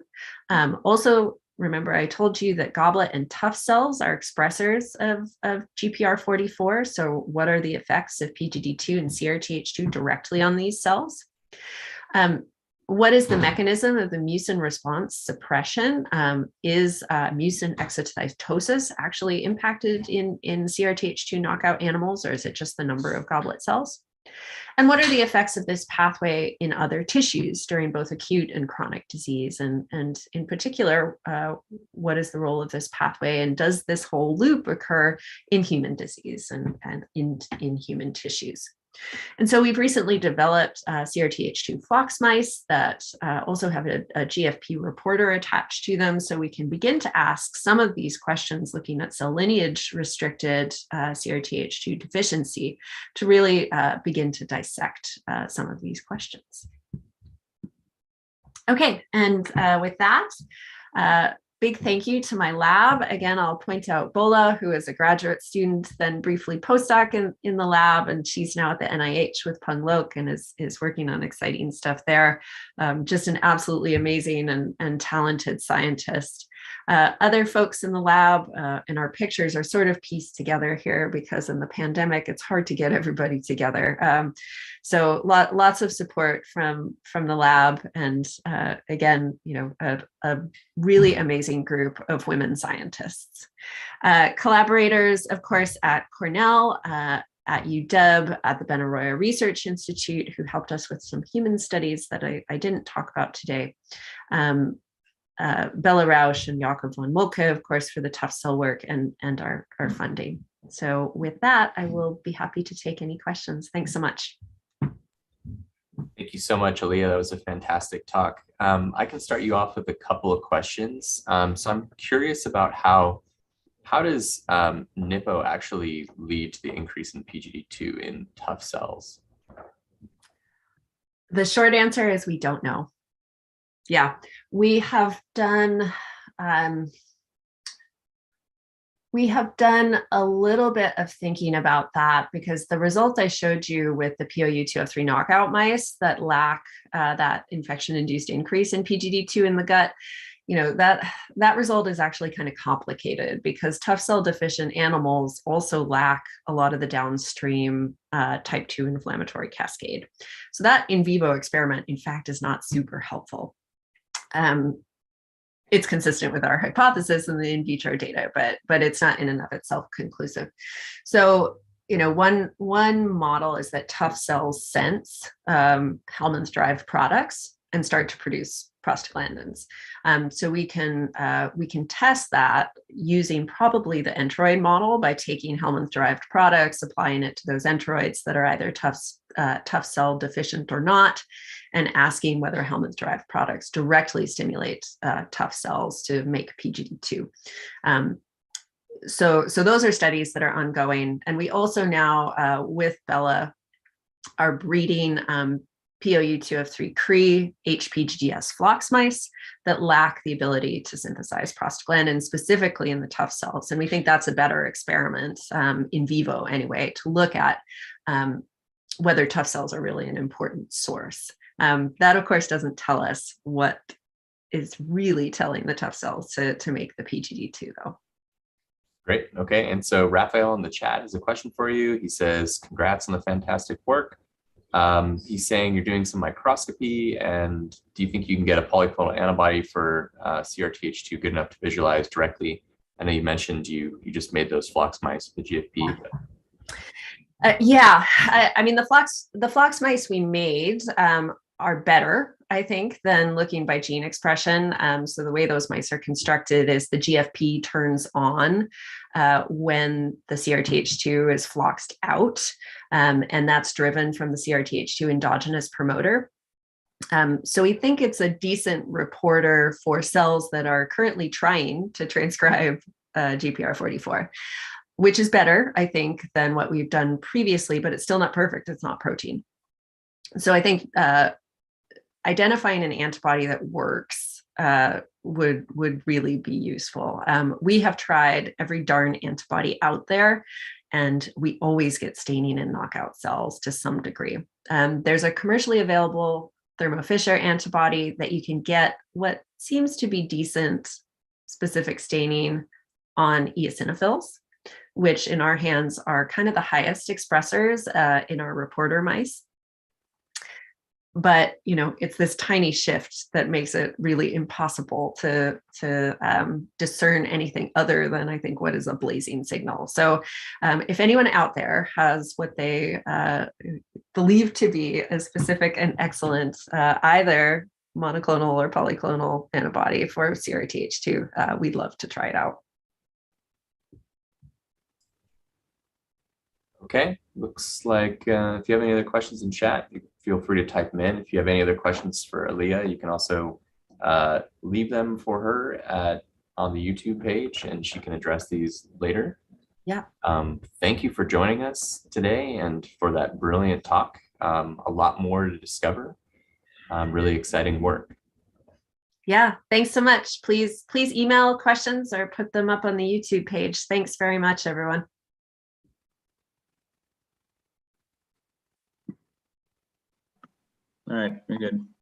Also, remember I told you that goblet and tough cells are expressors of Gpr444. So what are the effects of PGD2 and CRTH2 directly on these cells? What is the mechanism of the mucin response suppression? Is mucin exocytosis actually impacted in CRTH2 knockout animals, or is it just the number of goblet cells? And what are the effects of this pathway in other tissues during both acute and chronic disease? And in particular, what is the role of this pathway? And does this whole loop occur in human disease and in human tissues? And so we've recently developed CRTH2 flox mice that also have a GFP reporter attached to them, so we can begin to ask some of these questions looking at cell lineage restricted CRTH2 deficiency to really begin to dissect some of these questions. Okay, and with that, big thank you to my lab. Again, I'll point out Bola, who is a graduate student, then briefly postdoc in the lab, and she's now at the NIH with Peng Lok and is working on exciting stuff there. Just an absolutely amazing and talented scientist. Other folks in the lab and our pictures are sort of pieced together here because in the pandemic, it's hard to get everybody together. So lots of support from the lab, and again, a really amazing group of women scientists. Collaborators, of course, at Cornell, at UW, at the Benaroya Research Institute, who helped us with some human studies that I didn't talk about today. Bella Rausch and Jakob von Molke, of course, for the tough cell work and our funding. So with that, I will be happy to take any questions. Thanks so much. Thank you so much, Elia. That was a fantastic talk. I can start you off with a couple of questions. So I'm curious about how How does NIPO actually lead to the increase in PGD2 in tough cells? The short answer is we don't know. Yeah, we have done a little bit of thinking about that, because the results I showed you with the POU203 knockout mice that lack that infection-induced increase in PGD2 in the gut, that result is actually kind of complicated, because tough cell deficient animals also lack a lot of the downstream type 2 inflammatory cascade. So that in vivo experiment, in fact, is not super helpful. It's consistent with our hypothesis in the in vitro data, but it's not in and of itself conclusive. So, one model is that tough cells sense helminth-derived products and start to produce prostaglandins. So we can test that using probably the enteroid model by taking helminth-derived products, applying it to those enteroids that are either tough cell deficient or not, and asking whether helminth-derived products directly stimulate tough cells to make PGD2. So those are studies that are ongoing. And we also now, with Bella, are breeding POU203 Cree HPGDS flox mice that lack the ability to synthesize prostaglandins, specifically in the tough cells. And we think that's a better experiment in vivo anyway, to look at whether tough cells are really an important source. That, of course, doesn't tell us what is really telling the tough cells to make the PGD2, though. Great. Okay. And so Raphael in the chat has a question for you. He says, congrats on the fantastic work. He's saying you're doing some microscopy, and do you think you can get a polyclonal antibody for CRTH2 good enough to visualize directly? I know you mentioned you just made those flox mice with the GFP. Yeah, I mean, the flox mice we made are better, I think, than looking by gene expression. So the way those mice are constructed is the GFP turns on when the CRTH2 is floxed out, and that's driven from the CRTH2 endogenous promoter. So we think it's a decent reporter for cells that are currently trying to transcribe Gpr444, which is better, I think, than what we've done previously, but it's still not perfect. It's not protein. So I think identifying an antibody that works would really be useful. We have tried every darn antibody out there, and we always get staining in knockout cells to some degree. There's a commercially available Thermo Fisher antibody that you can get what seems to be decent specific staining on eosinophils, which in our hands are kind of the highest expressors in our reporter mice. But, it's this tiny shift that makes it really impossible to discern anything other than, I think, what is a blazing signal. So if anyone out there has what they believe to be a specific and excellent either monoclonal or polyclonal antibody for CRTH2, we'd love to try it out. Okay, looks like if you have any other questions in chat, feel free to type them in. If you have any other questions for Elia, you can also leave them for her on the YouTube page, and she can address these later. Yeah. Thank you for joining us today and for that brilliant talk. A lot more to discover. Really exciting work. Yeah, thanks so much. Please email questions or put them up on the YouTube page. Thanks very much, everyone. All right, very good.